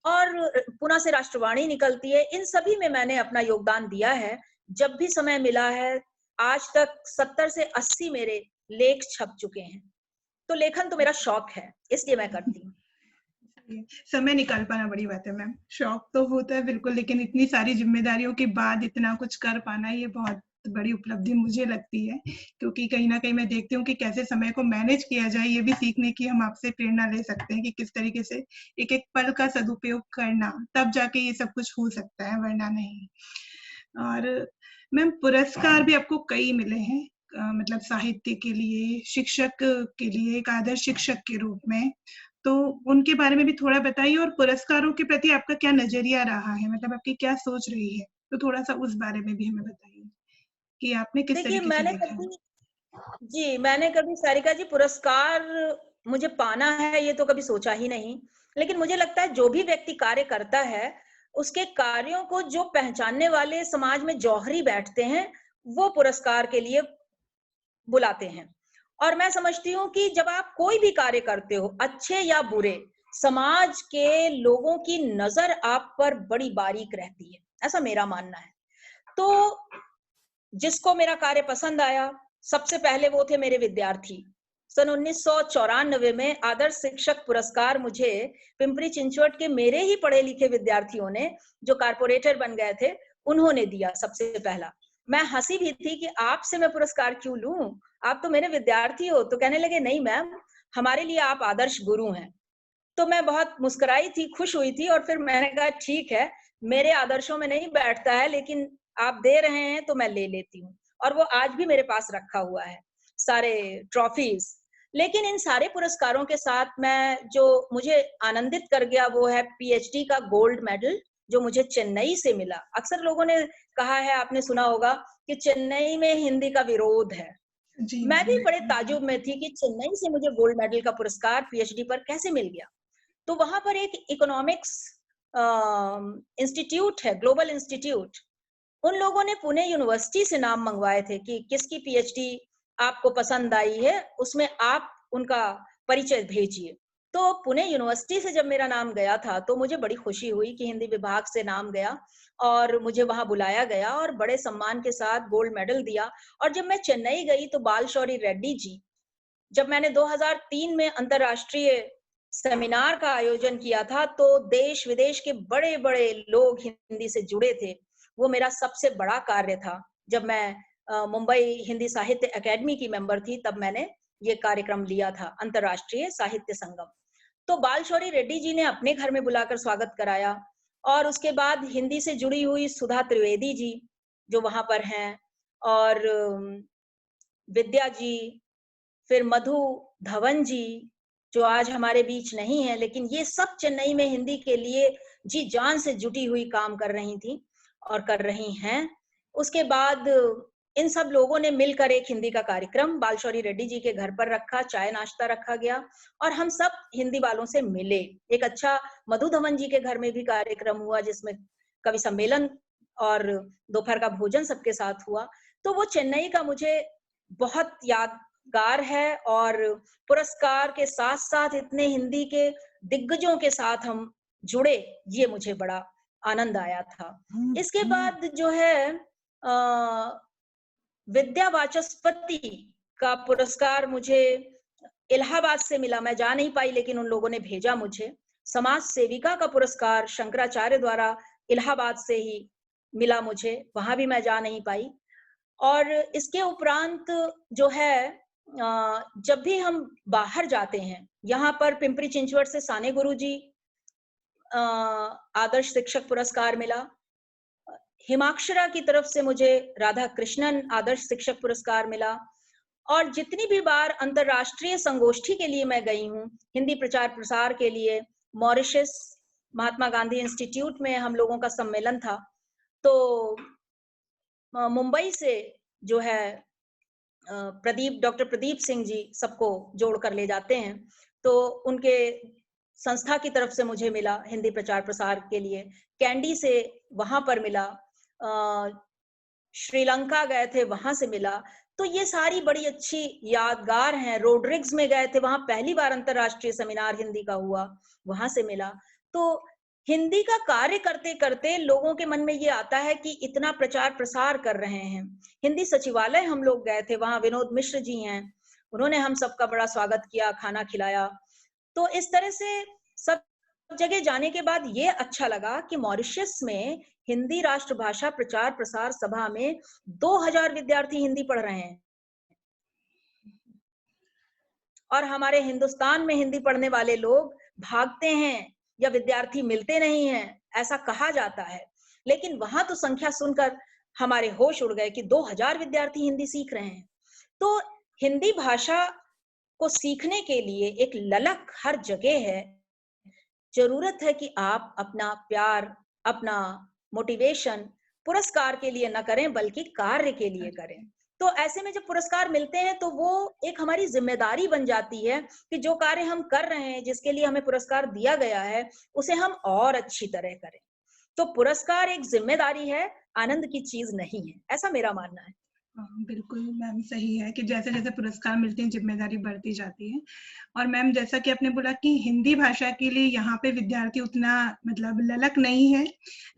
और पुणे से राष्ट्रवाणी निकलती है। इन सभी में मैंने अपना योगदान दिया है जब भी समय मिला है। आज तक 70 से 80 मेरे लेख छप चुके हैं। तो लेखन तो मेरा शौक है, इसलिए मैं करती हूँ। समय निकाल पाना बड़ी बात है मैम। शौक तो होता है बिल्कुल, लेकिन इतनी सारी जिम्मेदारियों के बाद इतना कुछ कर पाना, ये बहुत बड़ी उपलब्धि मुझे लगती है, क्योंकि कहीं ना कहीं मैं देखती हूँ कि कैसे समय को मैनेज किया जाए। ये भी सीखने की हम आपसे प्रेरणा ले सकते हैं कि किस तरीके से एक एक पल का सदुपयोग करना, तब जाके ये सब कुछ हो सकता है, वरना नहीं। और मैम पुरस्कार भी आपको कई मिले हैं, मतलब साहित्य के लिए, शिक्षक के लिए, एक आदर्श शिक्षक के रूप में, तो उनके बारे में भी थोड़ा बताइए। और पुरस्कारों के प्रति आपका क्या नजरिया रहा है, मतलब आपकी क्या सोच रही है, तो थोड़ा सा उस बारे में भी हमें बताइए कि आपने किस तरीके से देखा। मैंने कभी सारिका जी पुरस्कार मुझे पाना है ये तो कभी सोचा ही नहीं। लेकिन मुझे लगता है जो भी व्यक्ति कार्य करता है, उसके कार्यों को जो पहचानने वाले समाज में जौहरी बैठते हैं, वो पुरस्कार के लिए बुलाते हैं। और मैं समझती हूँ कि जब आप कोई भी कार्य करते हो, अच्छे या बुरे, समाज के लोगों की नजर आप पर बड़ी बारीक रहती है, ऐसा मेरा मानना है। तो जिसको मेरा कार्य पसंद आया, सबसे पहले वो थे मेरे विद्यार्थी। सन 1994 में आदर्श शिक्षक पुरस्कार मुझे पिंपरी चिंचवट के मेरे ही पढ़े लिखे विद्यार्थियों ने, जो कारपोरेटर बन गए थे, उन्होंने दिया सबसे पहला। मैं हंसी भी थी कि आपसे मैं पुरस्कार क्यों लूं, आप तो मेरे विद्यार्थी हो। तो कहने लगे नहीं मैम, हमारे लिए आप आदर्श गुरु हैं। तो मैं बहुत मुस्कुराई थी, खुश हुई थी और फिर मैंने कहा ठीक है, मेरे आदर्शों में नहीं बैठता है लेकिन आप दे रहे हैं तो मैं ले लेती हूँ। और वो आज भी मेरे पास रखा हुआ है, सारे ट्रॉफीज़। लेकिन इन सारे पुरस्कारों के साथ मैं जो मुझे आनंदित कर गया वो है पीएचडी का गोल्ड मेडल जो मुझे चेन्नई से मिला। अक्सर लोगों ने कहा है, आपने सुना होगा कि चेन्नई में हिंदी का विरोध है। जी मैं मैम। भी बड़े ताज्जुब में थी कि चेन्नई से मुझे गोल्ड मेडल का पुरस्कार पीएचडी पर कैसे मिल गया। तो वहां पर एक इकोनॉमिक्स इंस्टीट्यूट है, ग्लोबल इंस्टीट्यूट। उन लोगों ने पुणे यूनिवर्सिटी से नाम मंगवाए थे कि किसकी पीएचडी आपको पसंद आई है, उसमें आप उनका परिचय भेजिए। तो पुणे यूनिवर्सिटी से जब मेरा नाम गया था तो मुझे बड़ी खुशी हुई कि हिंदी विभाग से नाम गया और मुझे वहां बुलाया गया और बड़े सम्मान के साथ गोल्ड मेडल दिया। और जब मैं चेन्नई गई तो बाल शौरी रेड्डी जी, जब मैंने 2003 में अंतर्राष्ट्रीय सेमिनार का आयोजन किया था तो देश विदेश के बड़े बड़े लोग हिंदी से जुड़े थे। वो मेरा सबसे बड़ा कार्य था। जब मैं मुंबई हिंदी साहित्य अकेडमी की मेंबर थी तब मैंने ये कार्यक्रम लिया था, अंतर्राष्ट्रीय साहित्य संगम। तो बाल शौरी रेड्डी जी ने अपने घर में बुलाकर स्वागत कराया और उसके बाद हिंदी से जुड़ी हुई सुधा त्रिवेदी जी जो वहां पर हैं, और विद्या जी, फिर मधु धवन जी जो आज हमारे बीच नहीं है, लेकिन ये सब चेन्नई में हिंदी के लिए जी जान से जुटी हुई काम कर रही थी और कर रही हैं। उसके बाद इन सब लोगों ने मिलकर एक हिंदी का कार्यक्रम बाल शौरी रेड्डी जी के घर पर रखा, चाय नाश्ता रखा गया और हम सब हिंदी वालों से मिले। एक अच्छा मधु धवन जी के घर में भी कार्यक्रम हुआ जिसमें कवि सम्मेलन और दोपहर का भोजन सबके साथ हुआ। तो वो चेन्नई का मुझे बहुत यादगार है और पुरस्कार के साथ साथ इतने हिंदी के दिग्गजों के साथ हम जुड़े, ये मुझे बड़ा आनंद आया था। इसके बाद जो है विद्या वाचस्पति का पुरस्कार मुझे इलाहाबाद से मिला। मैं जा नहीं पाई लेकिन उन लोगों ने भेजा मुझे। समाज सेविका का पुरस्कार शंकराचार्य द्वारा इलाहाबाद से ही मिला मुझे, वहां भी मैं जा नहीं पाई। और इसके उपरांत जो है जब भी हम बाहर जाते हैं, यहाँ पर पिंपरी चिंचवड से साने गुरुजी आदर्श शिक्षक पुरस्कार मिला। हिमाक्षरा की तरफ से मुझे राधा कृष्णन आदर्श शिक्षक पुरस्कार मिला। और जितनी भी बार अंतरराष्ट्रीय संगोष्ठी के लिए मैं गई हूँ, हिंदी प्रचार प्रसार के लिए, मॉरिशस महात्मा गांधी इंस्टीट्यूट में हम लोगों का सम्मेलन था, तो मुंबई से जो है डॉक्टर प्रदीप सिंह जी सबको जोड़ कर ले जाते हैं, तो उनके संस्था की तरफ से मुझे मिला हिंदी प्रचार प्रसार के लिए। कैंडी से वहां पर मिला, श्रीलंका गए थे वहां से मिला। तो ये सारी बड़ी अच्छी यादगार हैं। रोड्रिग्स में गए थे, वहां पहली बार अंतरराष्ट्रीय सेमिनार हिंदी का हुआ, वहां से मिला। तो हिंदी का कार्य करते करते लोगों के मन में ये आता है कि इतना प्रचार प्रसार कर रहे हैं। हिंदी सचिवालय हम लोग गए थे, वहां विनोद मिश्र जी हैं, उन्होंने हम सबका बड़ा स्वागत किया, खाना खिलाया। तो इस तरह से सब जगह जाने के बाद ये अच्छा लगा कि मॉरिशस में हिंदी राष्ट्रभाषा प्रचार प्रसार सभा में 2000 विद्यार्थी हिंदी पढ़ रहे हैं। और हमारे हिंदुस्तान में हिंदी पढ़ने वाले लोग भागते हैं या विद्यार्थी मिलते नहीं हैं, ऐसा कहा जाता है। लेकिन वहां तो संख्या सुनकर हमारे होश उड़ गए कि 2000 विद्यार्थी हिंदी सीख रहे हैं। तो हिंदी भाषा को सीखने के लिए एक ललक हर जगह है। जरूरत है कि आप अपना प्यार, अपना मोटिवेशन पुरस्कार के लिए न करें बल्कि कार्य के लिए करें। तो ऐसे में जब पुरस्कार मिलते हैं तो वो एक हमारी जिम्मेदारी बन जाती है कि जो कार्य हम कर रहे हैं, जिसके लिए हमें पुरस्कार दिया गया है, उसे हम और अच्छी तरह करें। तो पुरस्कार एक जिम्मेदारी है, आनंद की चीज नहीं है, ऐसा मेरा मानना है। बिल्कुल मैम, सही है कि जैसे जैसे पुरस्कार मिलते हैं जिम्मेदारी बढ़ती जाती है। और मैम जैसा कि आपने बोला कि हिंदी भाषा के लिए यहाँ पे विद्यार्थी उतना मतलब ललक नहीं है,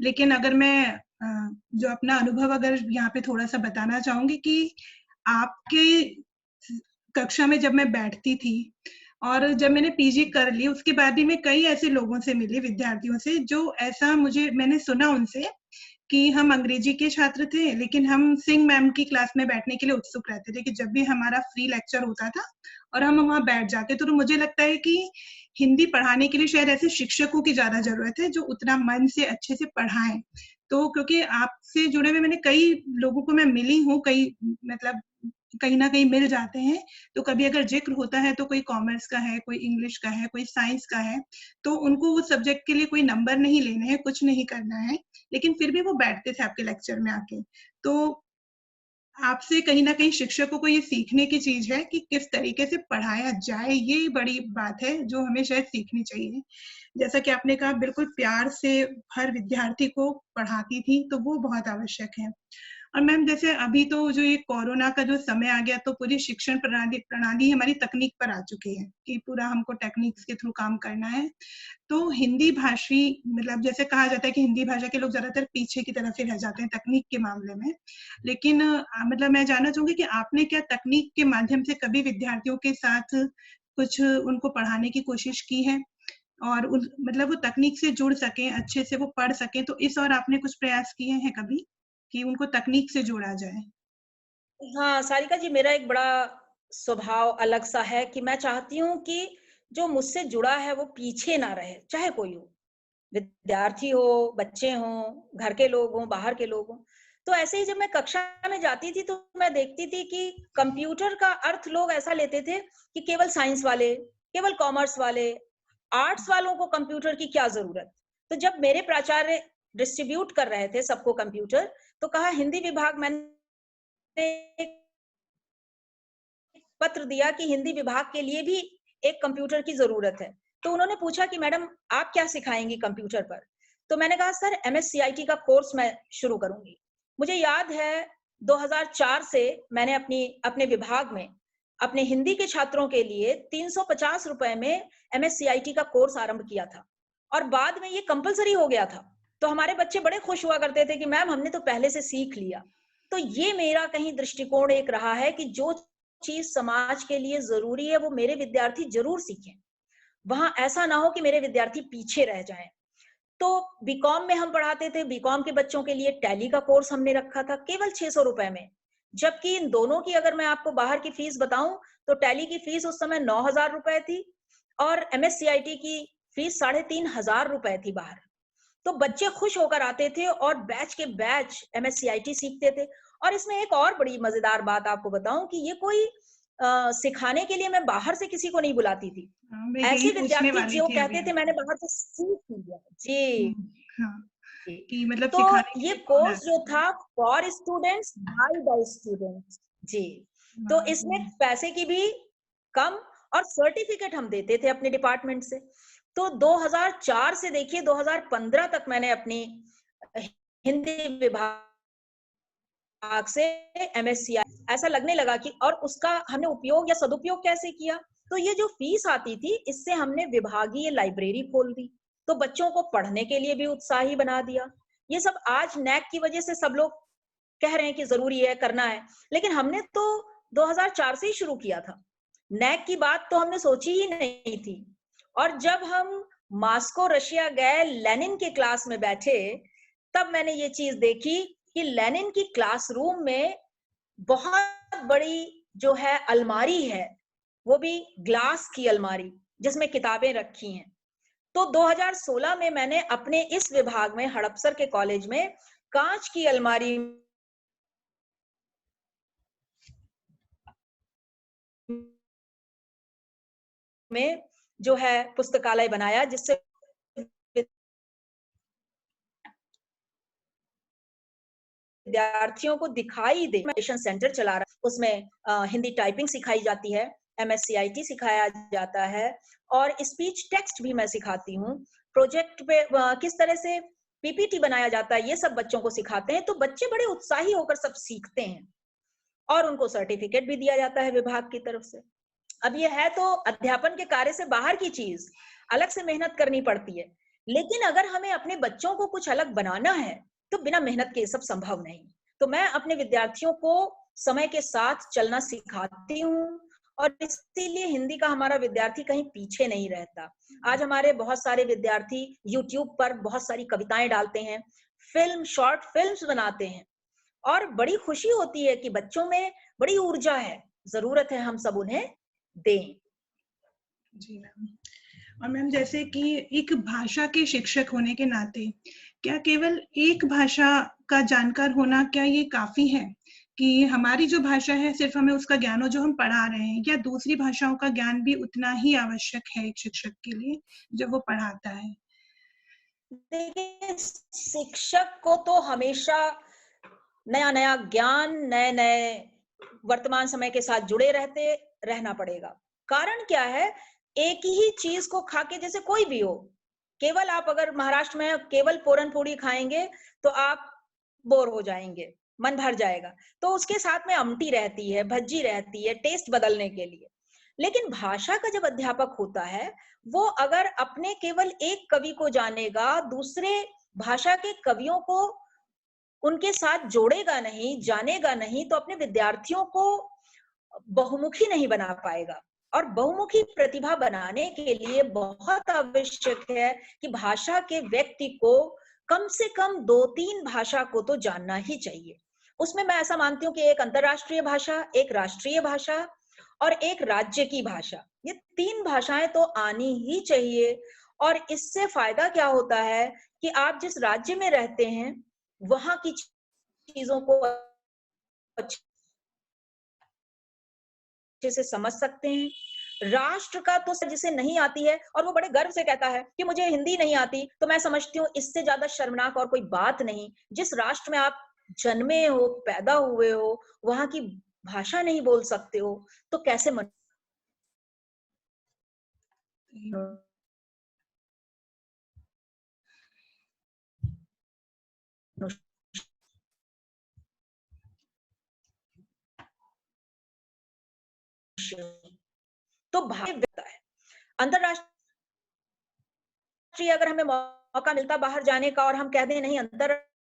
लेकिन अगर मैं जो अपना अनुभव अगर यहाँ पे थोड़ा सा बताना चाहूंगी कि आपके कक्षा में जब मैं बैठती थी और जब मैंने पीजी कर ली, उसके बाद भी मैं कई ऐसे लोगों से मिली, विद्यार्थियों से, जो ऐसा मैंने सुना उनसे कि हम अंग्रेजी के छात्र थे, लेकिन हम सिंह मैम की क्लास में बैठने के लिए उत्सुक रहते थे कि जब भी हमारा फ्री लेक्चर होता था और हम वहाँ बैठ जाते, तो मुझे लगता है कि हिंदी पढ़ाने के लिए शायद ऐसे शिक्षकों की ज़्यादा ज़रूरत है, जो उतना मन से अच्छे से पढ़ाएँ। तो क्योंकि आपसे जुड़े हुए मैंने कई लोगों को मैं मिली हूँ, कई मतलब कहीं न कहीं मिल जाते हैं, तो कभी अगर ज़िक्र होता है तो कोई कॉमर्स का है, कोई इंग्लिश का है, कोई साइंस का है, तो उनको वो सब्जेक्ट के लिए कोई नंबर नहीं लेने हैं, कुछ नहीं करना है, लेकिन फिर भी वो बैठते थे आपके लेक्चर में आके। तो आपसे कहीं न कहीं शिक्षकों को ये सीखने की चीज़ है कि किस तरीके से पढ़ाया जाए, ये बड़ी बात है जो हमें शायद सीखनी चाहिए। जैसा कि आपने कहा बिल्कुल प्यार से हर विद्यार्थी को पढ़ाती थी, तो वो बहुत आवश्यक है। और मैम जैसे अभी तो जो ये कोरोना का जो समय आ गया, तो पूरी शिक्षण प्रणाली प्रणाली हमारी तकनीक पर आ चुकी है कि पूरा हमको टेक्निक्स के थ्रू काम करना है। तो हिंदी भाषी मतलब जैसे कहा जाता है कि हिंदी भाषा के लोग ज़्यादातर पीछे की तरफ ही रह जाते हैं तकनीक के मामले में। लेकिन मतलब मैं जानना चाहूँगी कि आपने क्या तकनीक के माध्यम से कभी विद्यार्थियों के साथ कुछ उनको पढ़ाने की कोशिश की है? और उन मतलब वो तकनीक से जुड़ सकें, अच्छे से वो पढ़ सकें, तो इस ओर आपने कुछ प्रयास किए हैं कभी कि उनको तकनीक से जोड़ा जाए? हाँ, सारिका जी, मेरा एक बड़ा स्वभाव अलग सा है कि मैं चाहती हूँ कि जो मुझसे जुड़ा है वो पीछे ना रहे, चाहे कोई हो। विद्यार्थी हो, बच्चे हों, घर के लोग हों, बाहर के लोग हों। तो ऐसे ही जब मैं कक्षा में जाती थी तो मैं देखती थी कि कंप्यूटर का अर्थ लोग ऐसा लेते थे कि केवल साइंस वाले, केवल कॉमर्स वाले, आर्ट्स वालों को कंप्यूटर की क्या ज़रूरत? तो जब मेरे प्राचार्य डिस्ट्रीब्यूट कर रहे थे सबको कंप्यूटर, तो कहा हिंदी विभाग मैंने एक पत्र दिया कि हिंदी विभाग के लिए भी एक कंप्यूटर की ज़रूरत है। तो उन्होंने पूछा कि मैडम आप क्या सिखाएँगी कंप्यूटर पर? तो मैंने कहा सर एमएस-सीआईटी का कोर्स मैं शुरू करूँगी। मुझे याद है 2004 से मैंने अपने विभाग में अपने हिंदी के छात्रों के लिए ₹350 में एमएस-सीआईटी का कोर्स आरंभ किया था और बाद में ये कंपल्सरी हो गया था। तो हमारे बच्चे बड़े खुश हुआ करते थे कि मैम हमने तो पहले से सीख लिया। तो ये मेरा कहीं दृष्टिकोण एक रहा है कि जो चीज समाज के लिए जरूरी है वो मेरे विद्यार्थी जरूर सीखें। वहां ऐसा ना हो कि मेरे विद्यार्थी पीछे रह जाएं। तो बीकॉम में हम पढ़ाते थे, बीकॉम के बच्चों के लिए टैली का कोर्स हमने रखा था केवल 600 रुपए में। जबकि इन दोनों की अगर मैं आपको बाहर की फीस बताऊं तो टैली की फीस उस समय 9,000 रुपए थी और एमएस-सीआईटी की फीस 3,500 रुपए थी बाहर। तो बच्चे खुश होकर आते थे और बैच के बैच एमएस-सीआईटी सीखते थे। और इसमें एक और बड़ी मजेदार बात आपको बताऊं कि ये कोई सिखाने के लिए मैं बाहर से किसी को नहीं बुलाती थी। हाँ, मैं यही ऐसे पूछने विद्यार्थी वाली जो थी अभी कहते थे मैंने आपसे। बाहर से सीख लिया। जी, हुँ, हाँ, जी। कि मतलब तो सिखाने के ये लिए कौन कोर्स आता जो है? था for students by the students. जी। तो हाँ, इसमें पैसे की भी कम और सर्टिफिकेट हम देते थे अपने डिपार्टमेंट से। तो 2004 से देखिए 2015 तक मैंने अपनी हिंदी विभाग से एमएससीआई ऐसा लगने लगा कि और उसका हमने उपयोग या सदुपयोग कैसे किया? तो ये जो फीस आती थी इससे हमने विभागीय लाइब्रेरी खोल दी। तो बच्चों को पढ़ने के लिए भी उत्साही बना दिया। ये सब आज नैक की वजह से सब लोग कह रहे हैं कि ज़रूरी है, करना है। लेकिन हमने तो 2004 से ही शुरू किया था। नैक की बात तो हमने सोची ही नहीं थी। और जब हम मॉस्को रशिया गए, लेनिन के क्लास में बैठे, तब मैंने ये चीज़ देखी कि लेनिन की क्लासरूम में बहुत बड़ी जो है अलमारी है, वो भी ग्लास की अलमारी, जिसमें किताबें रखी हैं। तो 2016 में मैंने अपने इस विभाग में हड़पसर के कॉलेज में कांच की अलमारी में जो है पुस्तकालय बनाया जिससे विद्यार्थियों को दिखाई दे। ट्यूशन सेंटर चला रहा है, उसमें हिंदी टाइपिंग सिखाई जाती है, एमएस-सीआईटी सिखाया जाता है और स्पीच टेक्स्ट भी मैं सिखाती हूँ। प्रोजेक्ट पे किस तरह से पीपीटी बनाया जाता है, ये सब बच्चों को सिखाते हैं, तो बच्चे बड़े उत्साही होकर सब सीखते हैं और उनको सर्टिफिकेट भी दिया जाता है विभाग की तरफ से। अब ये है तो अध्यापन के कार्य से बाहर की चीज, अलग से मेहनत करनी पड़ती है। लेकिन अगर हमें अपने बच्चों को कुछ अलग बनाना है, तो बिना मेहनत के ये सब संभव नहीं। तो मैं अपने विद्यार्थियों को समय के साथ चलना सिखाती हूँ और इसीलिए हिंदी का हमारा विद्यार्थी कहीं पीछे नहीं रहता। आज हमारे बहुत सारे विद्यार्थी यूट्यूब पर बहुत सारी कविताएं डालते हैं, फिल्म, शॉर्ट फिल्म्स बनाते हैं और बड़ी खुशी होती है कि बच्चों में बड़ी ऊर्जा है, जरूरत है हम सब उन्हें दें। जी मैम। और मैम जैसे कि एक भाषा के शिक्षक होने के नाते क्या केवल एक भाषा का जानकार होना क्या ये काफी है कि हमारी जो भाषा है सिर्फ हमें उसका ज्ञान हो जो हम पढ़ा रहे हैं, या दूसरी भाषाओं का ज्ञान भी उतना ही आवश्यक है एक शिक्षक के लिए जब वो पढ़ाता है? देखिए, शिक्षक को तो हमेशा नया-नया ज्ञान, नए-नए वर्तमान समय के साथ जुड़े रहना पड़ेगा। कारण क्या है? एक ही चीज को खा के, जैसे कोई भी हो, केवल आप अगर महाराष्ट्र में केवल पूरन-पोली खाएंगे तो आप बोर हो जाएंगे, मन भर जाएगा। तो उसके साथ में आमटी रहती है, भज्जी रहती है, टेस्ट बदलने के लिए। लेकिन भाषा का जब अध्यापक होता है, वो अगर अपने केवल एक कवि को जानेगा, दूसरे भाषा के कवियों को उनके साथ जोड़ेगा नहीं, जानेगा नहीं, तो अपने विद्यार्थियों को बहुमुखी नहीं बना पाएगा। और बहुमुखी प्रतिभा बनाने के लिए बहुत आवश्यक है कि भाषा के व्यक्ति को कम से कम 2-3 भाषा को तो जानना ही चाहिए। उसमें मैं ऐसा मानती हूँ कि एक अंतरराष्ट्रीय भाषा, एक राष्ट्रीय भाषा और एक राज्य की भाषा, ये 3 भाषाएं तो आनी ही चाहिए। और इससे फायदा क्या होता है कि आप जिस राज्य में रहते हैं, वहां की चीजों को अच्छे से समझ सकते हैं। राष्ट्र का तो जिसे नहीं आती है और वो बड़े गर्व से कहता है कि मुझे हिंदी नहीं आती, तो मैं समझती हूँ इससे ज्यादा शर्मनाक और कोई बात नहीं। जिस राष्ट्र में आप जन्मे हो, पैदा हुए हो, वहां की भाषा नहीं बोल सकते हो, तो कैसे तो भाषा है। अंतरराष्ट्रीय अगर हमें मौका मिलता बाहर जाने का और हम कह दें नहीं, अंतरराष्ट्रीय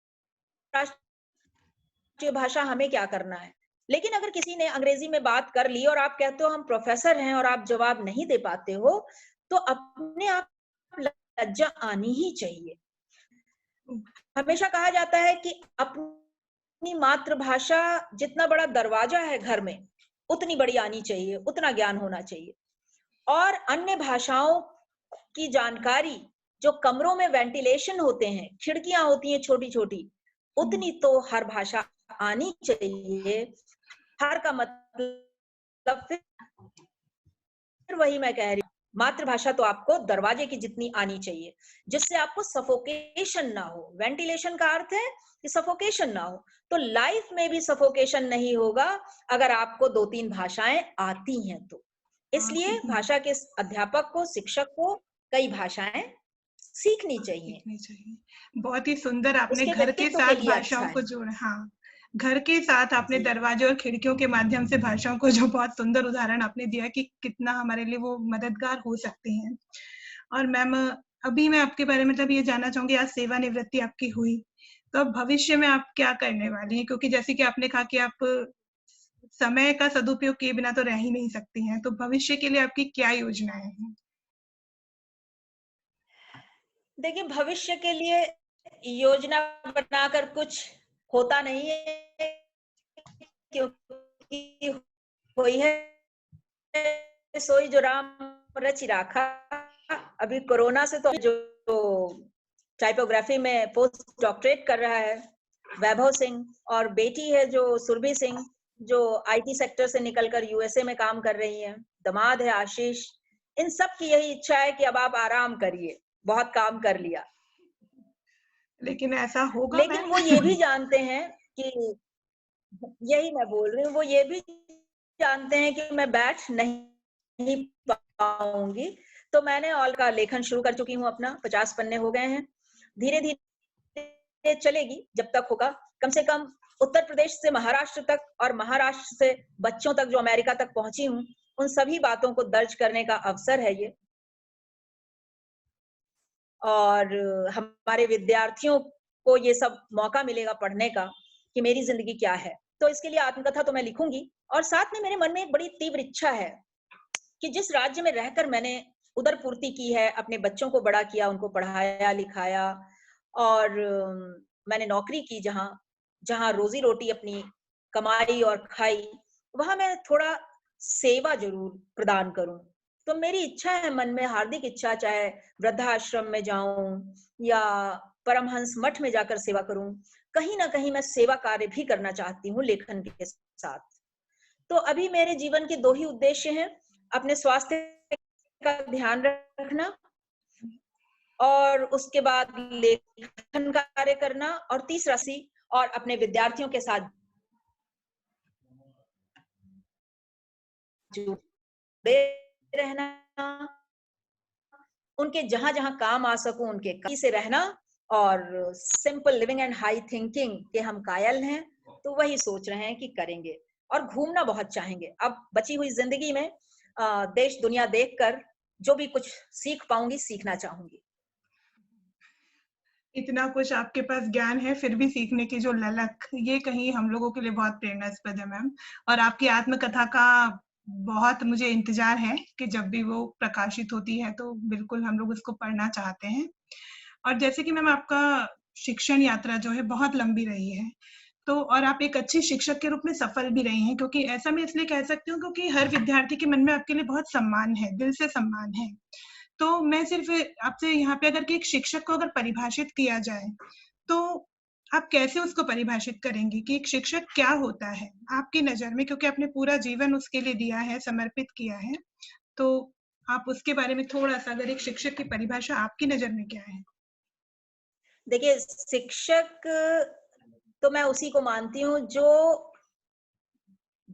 भाषा हमें क्या करना है, लेकिन अगर किसी ने अंग्रेजी में बात कर ली और आप कहते हो हम प्रोफेसर हैं और आप जवाब नहीं दे पाते हो, तो अपने आप लज्जा आनी ही चाहिए। हमेशा कहा जाता है कि अपनी मातृभाषा जितना बड़ा दरवाजा है घर में, उतनी बड़ी आनी चाहिए, उतना ज्ञान होना चाहिए। और अन्य भाषाओं की जानकारी, जो कमरों में वेंटिलेशन होते हैं, खिड़कियां होती हैं छोटी-छोटी, उतनी तो हर भाषा आनी चाहिए। हर का मतलब फिर वही मैं कह रही हूँ, मातृभाषा तो आपको दरवाजे की जितनी आनी चाहिए, जिससे आपको सफोकेशन ना हो। वेंटिलेशन का अर्थ है कि सफोकेशन ना हो। तो लाइफ में भी सफोकेशन नहीं होगा अगर आपको 2-3 भाषाएं आती हैं तो। इसलिए भाषा के अध्यापक को, शिक्षक को कई भाषाएं सीखनी चाहिए। बहुत ही सुंदर आपने उसके घर के व्यक्तित्व के साथ लिए अच्छा भाषाओं को है। जोड़ा। हाँ, घर के साथ आपने जी। दरवाजे और खिड़कियों के माध्यम से भाषाओं को, जो बहुत सुंदर उदाहरण आपने दिया कि कितना हमारे लिए वो मददगार हो सकते हैं। और मैम अभी मैं आपके बारे में ये जानना चाहूंगी, आज सेवानिवृत्ति आपकी हुई, तो अब भविष्य में आप क्या करने वाली हैं? क्योंकि जैसे कि आपने कहा कि आप समय का सदुपयोग किए बिना तो रह ही नहीं सकती हैं, तो भविष्य के लिए आपकी क्या योजनाएं हैं? देखिए, भविष्य के लिए योजना बनाकर कुछ होता नहीं है, क्योंकि हुई है सोई जो राम रचि राखा। अभी कोरोना से तो जो टाइपोग्राफी में पोस्ट डॉक्टरेट कर रहा है वैभव सिंह, और बेटी है जो सुरभि सिंह, जो आईटी सेक्टर से निकलकर यूएसए में काम कर रही हैं। दामाद है आशीष। इन सब की यही इच्छा है कि अब आप आराम करिए, बहुत काम कर लिया। लेकिन ऐसा होगा लेकिन मैम? वो ये भी जानते हैं कि, यही मैं बोल रही हूँ, वो ये भी जानते हैं कि मैं बैठ नहीं पाऊंगी। तो मैंने ऑल का लेखन शुरू कर चुकी हूँ अपना, 50 पन्ने हो गए हैं। धीरे धीरे चलेगी जब तक होगा। कम से कम उत्तर प्रदेश से महाराष्ट्र तक और महाराष्ट्र से बच्चों तक जो अमेरिका तक पहुंची हूँ, उन सभी बातों को दर्ज करने का अवसर है ये। और हमारे विद्यार्थियों को ये सब मौका मिलेगा पढ़ने का कि मेरी जिंदगी क्या है। तो इसके लिए आत्मकथा तो मैं लिखूंगी। और साथ में मेरे मन में एक बड़ी तीव्र इच्छा है कि जिस राज्य में रहकर मैंने उदर पूर्ति की है, अपने बच्चों को बड़ा किया, उनको पढ़ाया लिखाया और मैंने नौकरी की, जहाँ जहाँ रोजी रोटी अपनी कमाई और खाई, वहां मैं थोड़ा सेवा जरूर प्रदान करूं। तो मेरी इच्छा है, मन में हार्दिक इच्छा, चाहे वृद्धाश्रम में जाऊं या परमहंस मठ में जाकर सेवा करूं, कहीं ना कहीं मैं सेवा कार्य भी करना चाहती हूँ लेखन के साथ। तो अभी मेरे जीवन के 2 ही उद्देश्य हैं, अपने स्वास्थ्य का ध्यान रखना और उसके बाद लेखन कार्य करना, और तीसरा और अपने विद्यार्थियों के साथ जुड़े रहना, उनके जहां जहां काम आ सकूं उनके काम से रहना, और simple living and high thinking के हम कायल हैं, तो वही सोच रहे हैं कि करेंगे। और घूमना बहुत चाहेंगे। अब बची हुई जिंदगी में देश दुनिया देखकर जो भी कुछ सीख पाऊंगी, सीखना चाहूंगी। इतना कुछ आपके पास ज्ञान है, फिर भी सीखने की जो ललक, ये कहीं हम लोगों के लिए बहुत प्रेरणास्पद है मैम। और आपकी आत्मकथा का बहुत मुझे इंतजार है कि जब भी वो प्रकाशित होती है तो बिल्कुल हम लोग उसको पढ़ना चाहते हैं। और जैसे कि मैम आपका शिक्षण यात्रा जो है बहुत लंबी रही है, तो और आप एक अच्छे शिक्षक के रूप में सफल भी रही हैं, क्योंकि ऐसा मैं इसलिए कह सकती हूँ क्योंकि हर विद्यार्थी के मन में आपके लिए बहुत सम्मान है, दिल से सम्मान है। तो मैं सिर्फ आपसे यहाँ पे अगर कि एक शिक्षक को अगर परिभाषित किया जाए, तो आप कैसे उसको परिभाषित करेंगी कि एक शिक्षक क्या होता है आपकी नज़र में? क्योंकि आपने पूरा जीवन उसके लिए दिया है, समर्पित किया है। तो आप उसके बारे में थोड़ा-सा, अगर एक शिक्षक की परिभाषा आपकी नज़र में क्या है? देखिए, शिक्षक तो मैं उसी को मानती हूँ जो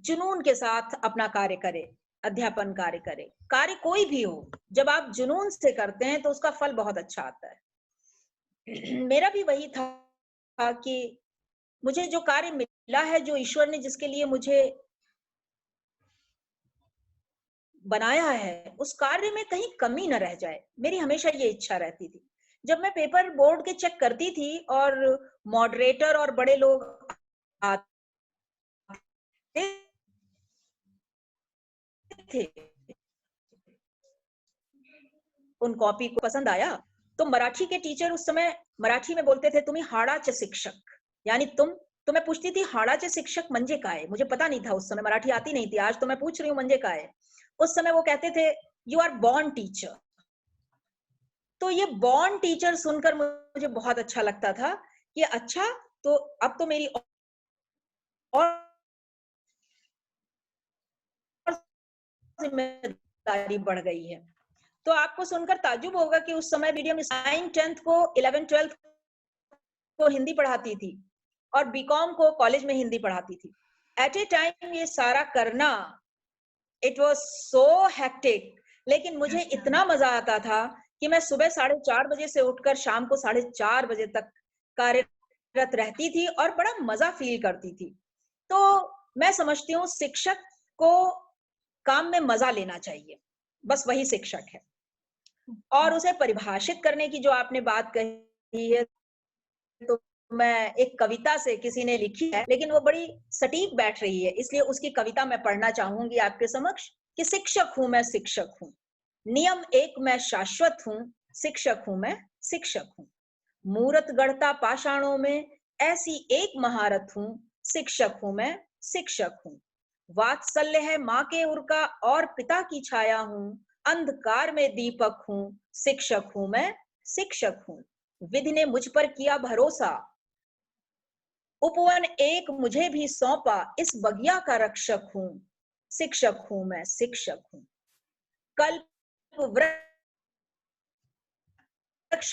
जुनून के साथ अपना कार्य करे, अध्यापन कार्य करे। कार्य कोई भी हो, जब आप जुनून से करते हैं तो उसका फल बहुत अच्छा आता है। मेरा भी वही था कि मुझे जो कार्य मिला है, जो ईश्वर ने जिसके लिए मुझे बनाया है, उस कार्य में कहीं कमी न रह जाए। मेरी हमेशा ये इच्छा रहती थी। जब मैं पेपर बोर्ड के चेक करती थी और मॉडरेटर और बड़े लोग आते थे, उन कॉपी को पसंद आया, तो मराठी के टीचर उस समय मराठी में बोलते थे, तुम्ही हाडाचे शिक्षक, यानी तुम। तो मैं पूछती थी, हाडाचे शिक्षक म्हणजे काय? मुझे पता नहीं था, उस समय मराठी आती नहीं थी। आज तो मैं पूछ रही हूँ म्हणजे काय। उस समय वो कहते थे, यू आर बॉर्न टीचर। तो ये बॉर्न टीचर सुनकर मुझे बहुत अच्छा लगता था कि अच्छा, तो अब तो मेरी और जिम्मेदारी बढ़ गई है। तो आपको सुनकर ताज्जुब होगा कि उस समय मीडियम 9th 10th को 11th 12th को हिंदी पढ़ाती थी और बीकॉम को कॉलेज में हिंदी पढ़ाती थी। एट ए टाइम ये सारा करना, इट वाज सो हेक्टिक, लेकिन मुझे इतना मजा आता था कि मैं सुबह 4:30 बजे से उठकर शाम को 4:30 बजे तक कार्यरत रहती थी और बड़ा मजा फील करती थी। तो मैं समझती हूँ शिक्षक को काम में मजा लेना चाहिए, बस वही शिक्षक है। और उसे परिभाषित करने की जो आपने बात कही है, तो मैं एक कविता से, किसी ने लिखी है लेकिन वो बड़ी सटीक बैठ रही है, इसलिए उसकी कविता मैं पढ़ना चाहूंगी आपके समक्ष कि शिक्षक हूं मैं, शिक्षक हूं, नियम एक मैं शाश्वत हूं, शिक्षक हूं मैं, शिक्षक हूं, मूरत गढ़ता पाषाणों में ऐसी एक महारत हूं, शिक्षक हूं मैं, शिक्षक हूं, वात्सल्य है माँ के उर का और पिता की छाया हूं, अंधकार में दीपक हूं, शिक्षक हूं मैं, शिक्षक हूं, विधि ने मुझ पर किया भरोसा, उपवन एक मुझे भी सौंपा, इस बगिया का रक्षक हूं, शिक्षक हूं मैं, शिक्षक हूं, कल्प वृक्ष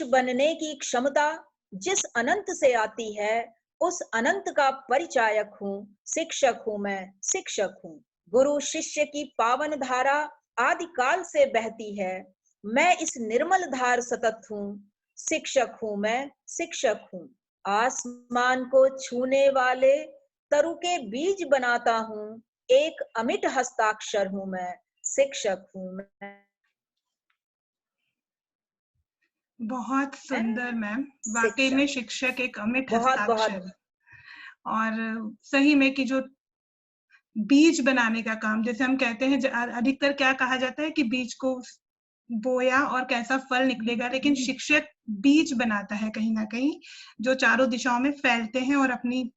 बनने की क्षमता जिस अनंत से आती है, उस अनंत का परिचायक हूं, शिक्षक हूं मैं, शिक्षक हूं, गुरु शिष्य की पावन धारा आदिकाल से बहती है, मैं इस निर्मल धार सतत हूं, शिक्षक हूं मैं, शिक्षक हूं, आसमान को छूने वाले तरु के बीज बनाता हूं, एक अमिट हस्ताक्षर हूं मैं, शिक्षक हूं मैं। बहुत सुंदर मैम, वाकई में शिक्षक एक अमिट बहुत बहुत हस्ताक्षर। और सही में कि जो बीज बनाने का काम, जैसे हम कहते हैं, अधिकतर क्या कहा जाता है कि बीज को बोया और कैसा फल निकलेगा, लेकिन शिक्षक बीज बनाता है कहीं ना कहीं, जो चारों दिशाओं में फैलते हैं और अपनी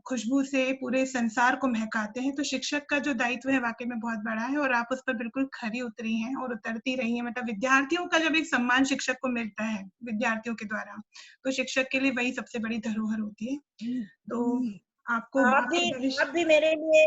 खुशबू से पूरे संसार को महकाते हैं। तो शिक्षक का जो दायित्व है वाकई में बहुत बड़ा है, और आप उस पर बिल्कुल खरी उतरी हैं और उतरती रही हैं। मतलब विद्यार्थियों का जब एक सम्मान शिक्षक को मिलता है विद्यार्थियों के द्वारा, तो शिक्षक के लिए वही सबसे बड़ी धरोहर होती है। तो आपको आपके आप भी मेरे लिए,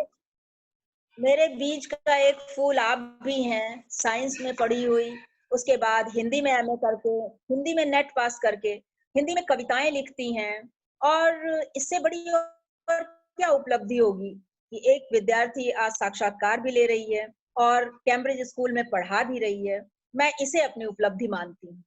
मेरे बीज का एक फूल आप भी हैं, साइंस में पढ़ी हुई, उसके बाद हिंदी में एमए करके, हिंदी में नेट पास करके, हिंदी में कविताएं लिखती हैं, और इससे बड़ी और क्या उपलब्धि होगी कि एक विद्यार्थी आज साक्षात्कार भी ले रही है और कैम्ब्रिज स्कूल में पढ़ा भी रही है। मैं इसे अपनी उपलब्धि मानती हूँ।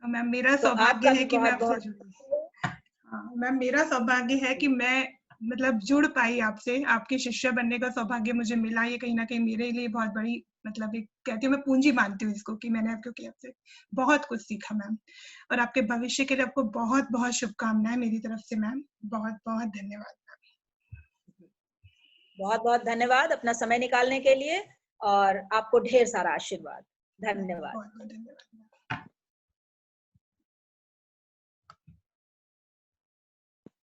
मैम मेरा तो सौभाग्य आपका है भी कि मैं बहुत आपसे बहुत जुड़ी। हाँ मैम, मेरा सौभाग्य है कि मैं मतलब जुड़ पाई आपसे, आपकी शिष्या बनने का सौभाग्य मुझे मिला। ये कहीं ना कहीं मेरे लिए बहुत बड़ी, मतलब एक कहती हूँ मैं पूंजी मानती हूँ इसको, कि मैंने क्योंकि आपसे बहुत कुछ सीखा मैम। और आपके भविष्य के लिए आपको बहुत बहुत शुभकामनाएं मेरी तरफ से मैम। बहुत बहुत धन्यवाद। बहुत बहुत धन्यवाद अपना समय निकालने के लिए, और आपको ढेर सारा आशीर्वाद। धन्यवाद। बहुत बहुत धन्यवाद।